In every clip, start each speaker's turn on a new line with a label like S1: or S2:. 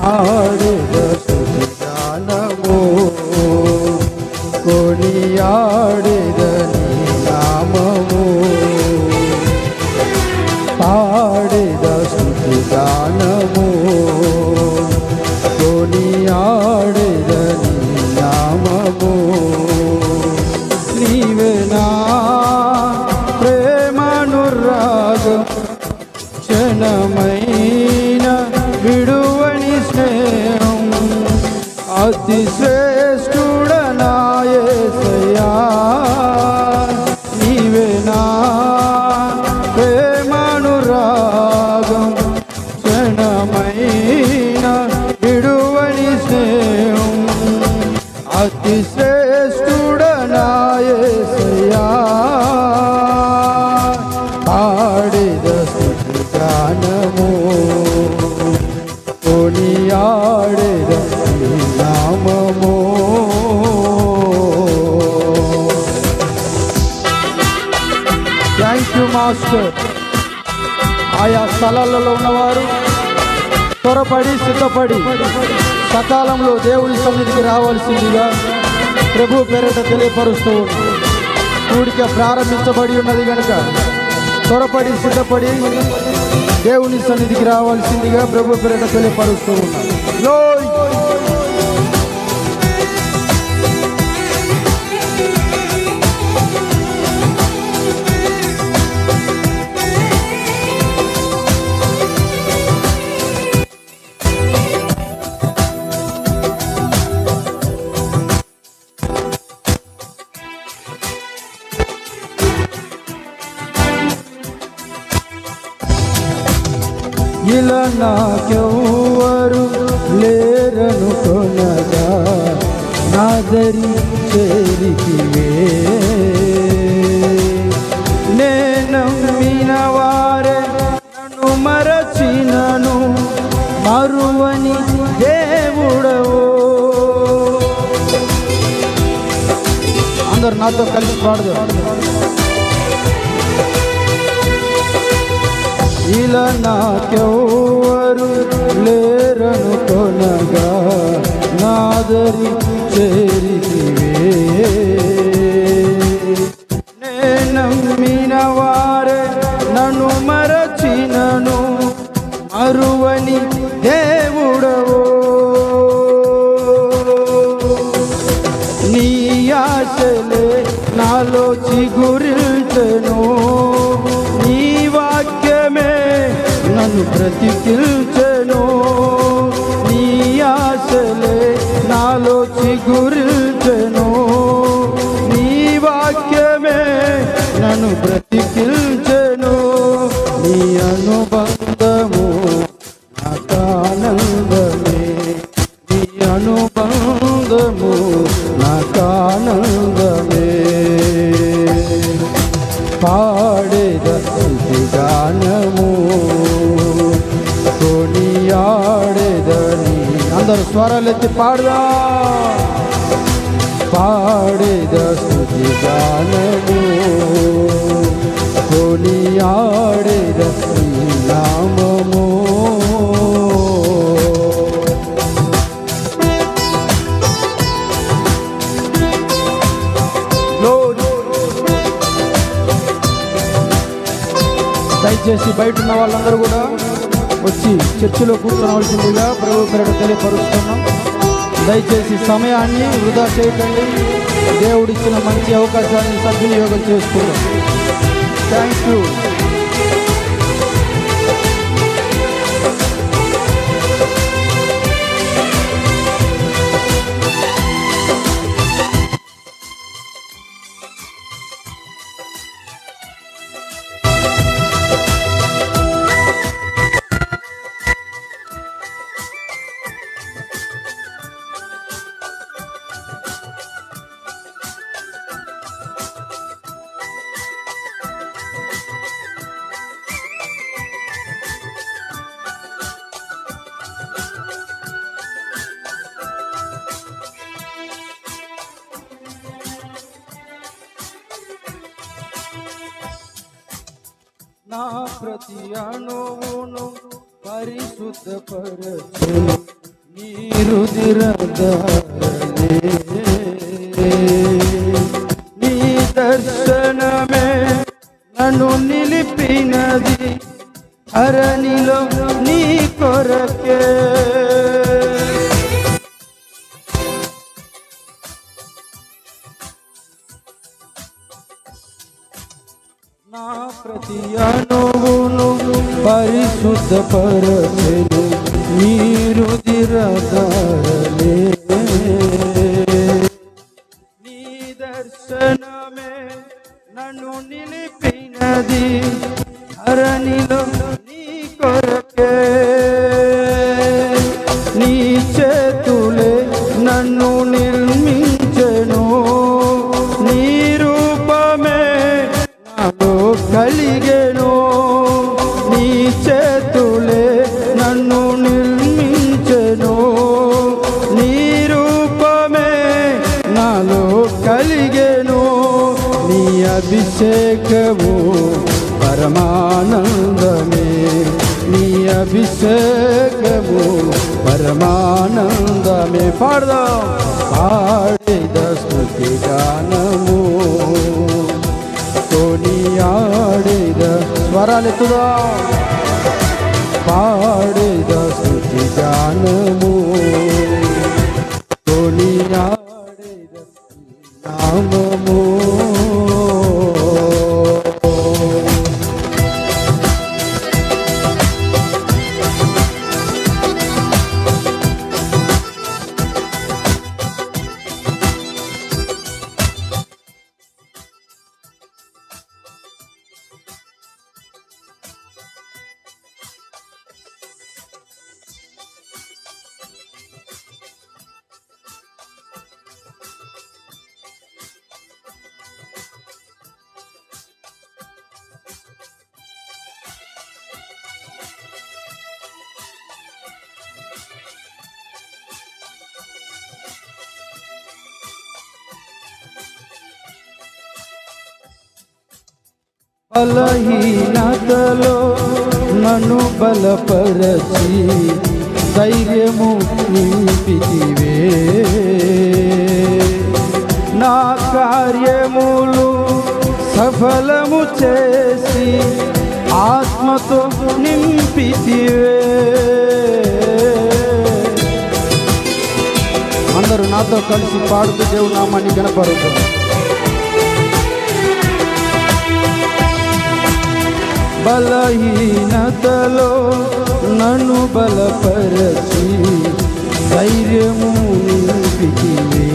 S1: ఆడెద స్తుతి గానము కొనియాడెద నీ నామము పాడెద స్తుతి గానము కొనియాడెద నీ నామము నీవే నా ప్రేమానురాగం క్షణమైన విడువని స్నేహం అతి శ్రేష్ఠుడనా యేసయ్యా నీవే నా ప్రేమానురాగం క్షణమైన విడువని స్నేహం అతి శ్రేష్ఠుడనా యేసయ్యా పాడెద స్తుతి గానము కొనియాడెద నీ నామము. Thank you master. ఆయా స్థలాలలో ఉన్నవారు త్వరపడి సిద్ధపడి సకాలంలో దేవుని సన్నిధికి రావాల్సిందిగా ప్రభు పేరిట తెలియపరుస్తూ కూడిక ప్రారంభించబడి ఉన్నది కనుక త్వరపడి సిద్ధపడి దేవుని సన్నిధికి రావాల్సిందిగా ప్రభు పేరిట తెలియపరుస్తూ ఉన్నారు. ఇలా నాకెవ్వరు లేరను కొనగా నాదరి చేరితివే నేనమ్మిన వారే నన్ను మరచినను మరువని దేవుడవో. అందరు నాతో కలిసి పాడదు. ఇలా నాకెవ్వరు లేరను కొనగా నాదరి చేరితివే నేనమ్మిన వారే నన్ను మరచినను మరువని దేవుడవో. నీ ఆశలే నాలో చిగురిల్చెను నీ వాక్యమే నన్ను బ్రతికిల్చెను నీ ఆశలే నాలో చిగురిల్చెను నీ వాక్యమే నన్ను బ్రతికిల్చెను నీ అనుబంధము నాకానందమే నీ అనుబంధము నాకానందమే పాడెద స్తుతి గానము కొనియాడెద నీ. అందరూ స్వరాలెత్తి పాడదా. పాడెద స్తుతి గానము కొనియాడెద నీ నామము. దయచేసి బయట ఉన్న వాళ్ళందరూ కూడా వచ్చి చర్చిలో కూర్చోవలసిందిగా ప్రభు పేరిట తెలియపరుస్తున్నాం. దయచేసి సమయాన్ని వృధా చేయకండి. దేవుడిచ్చిన మంచి అవకాశాన్ని సద్వినియోగం చేసుకుందాం. Thank you. నా ప్రతి అణువును పరిశుద్ధపరచు నీ రుధిరధారలే నీ దర్శనమే నన్ను నిలిపినది అరణిలో నీ కొరకే నా ప్రతి అణువును పరిశుద్ధపరచెను నీ రుధిరధారలే నీ దర్శనమే నన్ను నిలిపినది అరణిలో నీ కొరకే నీ చేతులే నన్ను నిర్మించెను నీ రూపమే నాలో కలిగెను నీ చేతులే నన్ను నిర్మించెను నీ రూపమే నాలో కలిగెను నీ అభిషేకము పరమానందమే నీ అభిషేకము పరమానందమే పాడదాం పాడేద స్తుతి గానము కొనియాడేద స్వరాలెత్తుదా పాడేద స్తుతి గానము కొనియాడేద నామము బలహీనతలో నన్ను బలపరచి ధైర్యము నింపితివే నా కార్యములు సఫలము చేసి ఆత్మతో నింపితివే అందరూ నాతో కలిసి పాడుతూ దేవుని నామాన్ని గణపరుద్దాం బలహీనతలో నన్ను బలపరచి ధైర్యము నింపితివే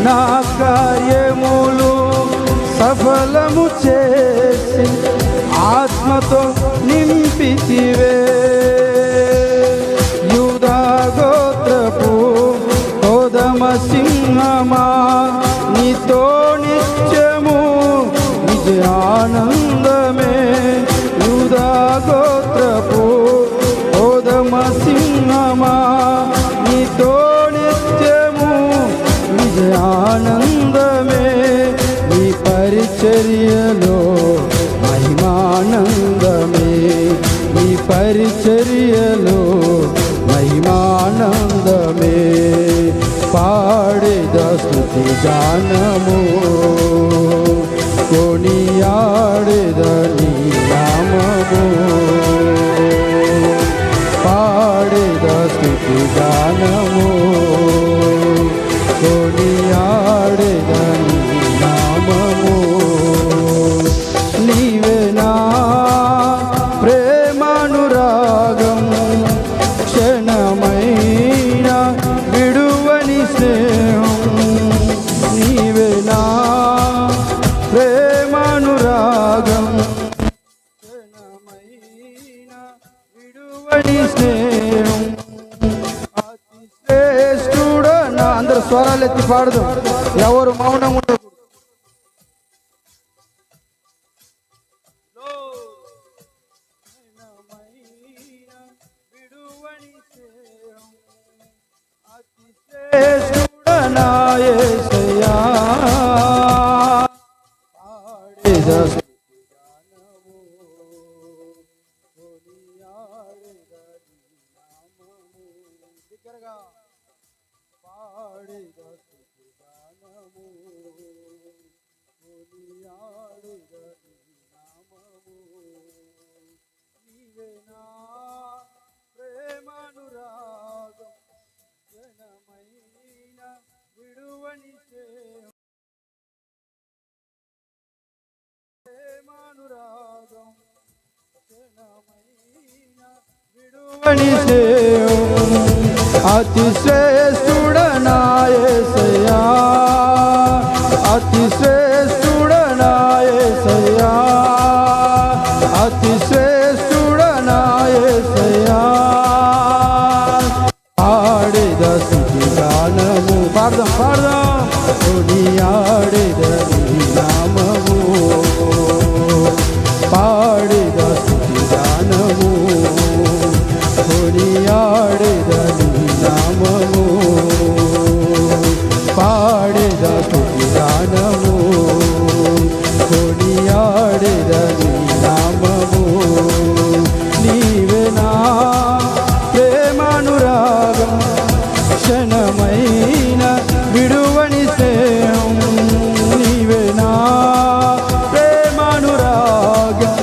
S1: నా కార్యములు సఫలము చేసి ఆత్మతో నింపితివే యూదా గోత్రపు కోదమ సింహమా నీతో నిత్యము ఆనందమే యూదా గోత్రపు కోదమ సింహమా నీతో నిత్యము విజయ ఆనందమే నీ పరిచర్యలో మహిమానందమే నీ పరిచర్యలో మహిమానందమే పాడేద స్తుతి గానము కొనియాడేద నీ నామము పాడేద స్తుతి గానము కొనియాడేద నీ నామము నీవే నా ప్రేమానురాగం క్షణమైన విడువని స్నేహం నీవే నా ప్రేమానురాగం క్షణమైన విడువని స్నేహం అతి శ్రేష్ఠుడ నా అందరు స్వరాలు ఎత్తి పాడదు ఎవరు మౌనం ఉండదు విడువని స్నేహం అతి శ్రేష్ఠుడ నా యేసయ్యా అతిశ్రేష్ఠుడనా యేసయ్యా, అతిశ్రేష్ఠుడనా యేసయ్యా, అతిశ్రేష్ఠుడనా యేసయ్యా. ఆడేద స్తుతి గానము పాడదాం పాడదాం, కొనియాడేద నీ నామము, పాడేద స్తుతి గానము, కొనియాడేద నీ నామము, పాడేద స్తుతి గానము, కొనియాడేద నీ నామము. నీవే నా ప్రేమానురాగం, క్షణమైన విడువని స్నేహం. నీవే నా ప్రేమానురాగం,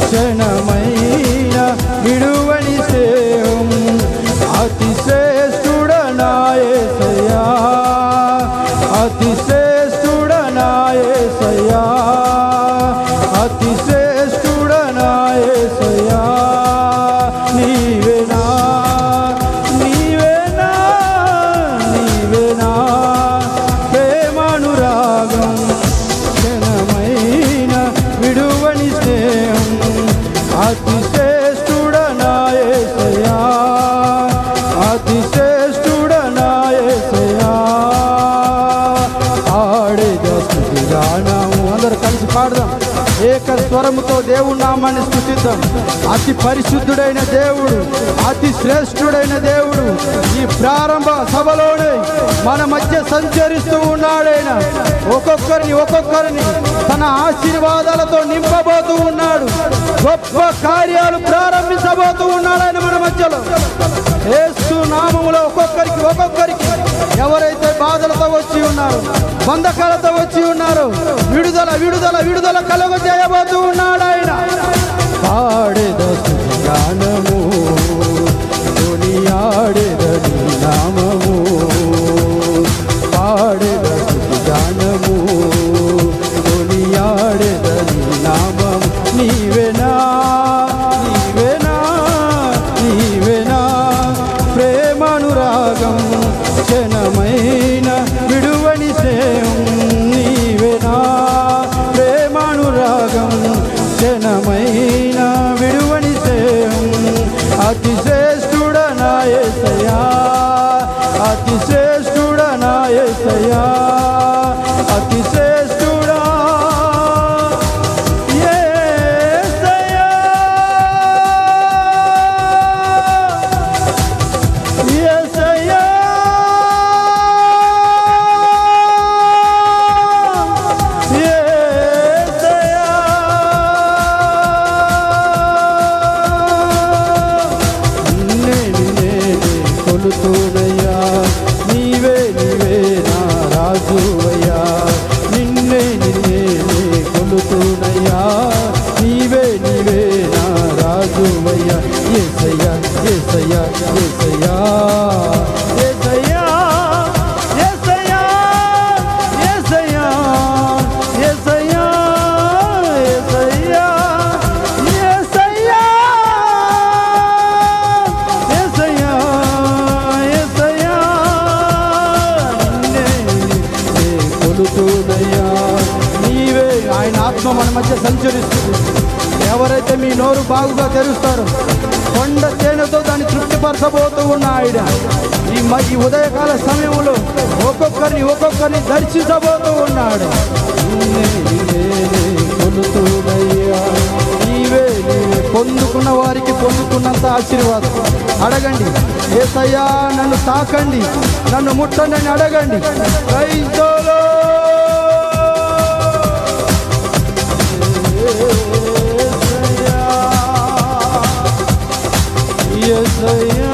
S1: క్షణమైన విడువని స్నేహం. అతిశ్రేష్ఠుడనా యేసయ్యా, అతిశ్రేష్ఠుడనా యేసయ్యా, అతిశ్రేష్ఠుడనా యేసయ్యా. నీవేనా నీవేనా నీవేనా ప్రేమానురాగం, క్షణమైన విడువని స్నేహం. అతిశ్రేష్ఠుడనా యేసయ్యా, అతిశ్రేష్ఠుడనా యేసయ్యా. ఆడేద స్తుతి గానము, అందరూ కలిసి పాడదాం. ఏక స్వరముతో దేవుడి నామాన్ని స్తుతిద్దాం. అతి పరిశుద్ధుడైన దేవుడు, అతి శ్రేష్ఠుడైన దేవుడు ఈ ప్రారంభ సభలోనే మన మధ్య సంచరిస్తూ ఉన్నాడైన. ఒక్కొక్కరిని తన ఆశీర్వాదాలతో నింపబోతూ ఉన్నాడు. గొప్ప కార్యాలు ప్రారంభించబోతూ ఉన్నాడు ఆయన మన మధ్యలో. యేసు నామములో ఒక్కొక్కరికి ఎవరైతే బాధలతో వచ్చి ఉన్నారు, బంధకాలతో వచ్చి ఉన్నారు, విడుదల విడుదల విడుదల కలుగ చేయబోతూ ఉన్నాడు ఆయన. పాడేద స్తుతి గానము, కొనియాడేద నీ నామము, పాడేద స్తుతి గానము, కొనియాడేద నీ నామము. నీవేనా నీవేనా నీవేనా ప్రేమానురాగం, క్షణమైన విడువని స్నేహం. నీవేనా ప్రేమానురాగం, క్షణమైన విడువని స్నేహం. అతిశ్రేష్ఠుడనా యేసయ్యా, అతిశ్రేష్ఠుడనా యేసయ్యా, అతిశ్రేష్ఠుడా యేసయ్యా, యేసయ్యా. కొలుతూనయ్యా, నీవే నీవే నా రాజువయ్యా. నిన్నే నిన్నే కొలుతూనయ్యా, నీవే నీవే నా రాజువయ్యా. యేసయ్యా యేసయ్యా యేసయ్యా యేసయ్యా యేసయ్యా యేసయ్యా యేసయ్యా యేసయ్యా యేసయ్యా యేసయ్యా యేసయ్యా. నిన్నే కొలుతూనయ్యా, నీవే. ఆయన ఆత్మ మన మధ్య సంచరిస్తుంది. ఎవరైతే మీ నోరు బాగుగా తెరుస్తారో కొండ తేనెతో దాన్ని తృప్తిపరచబోతూ ఉన్న ఆయన ఈ ఉదయకాల సమయంలో ఒక్కొక్కరిని దర్శించబోతూ ఉన్నాడు. కొలుతూనయ్యా, నీవే నీవే పొందుకున్న వారికి పొందుకున్నంత ఆశీర్వాదం. అడగండి, యేసయ్యా నన్ను తాకండి, నన్ను ముట్టండి అని అడగండి. క్రైస్తవులు యేసయ్యా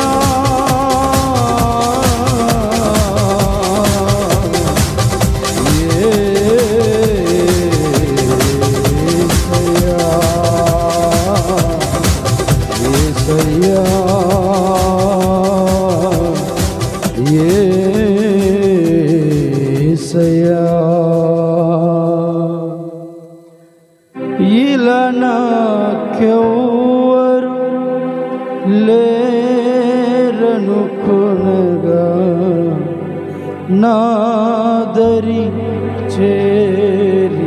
S1: నాకెవ్వరు లేరనుకొనగా నాదరి చేరితివే.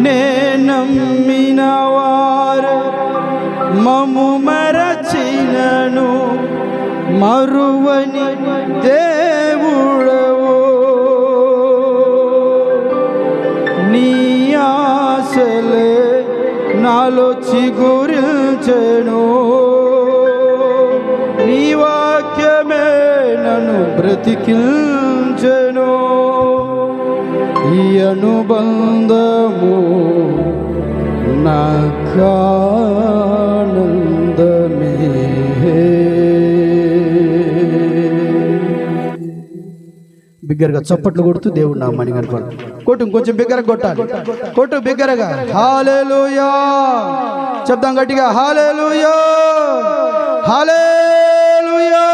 S1: నే నమ్మిన వారు మము మరచినను మరువని దేవుడవో. నీ ఆశలే నాలో చిగురించెను, నీ వాక్యమే నన్ను బ్రతికించెను. ఈ అనుబంధము నాకానందమే. బిగ్గరగా చప్పట్లు కొడుతూ దేవుడు నామాన్ని కనపడు. కొట్టు, కొంచెం బిగ్గరగా కొట్టాలి. కొట్టు బిగ్గరగా. హల్లెలూయా చెప్దాం గట్టిగా. హల్లెలూయా, హల్లెలూయా.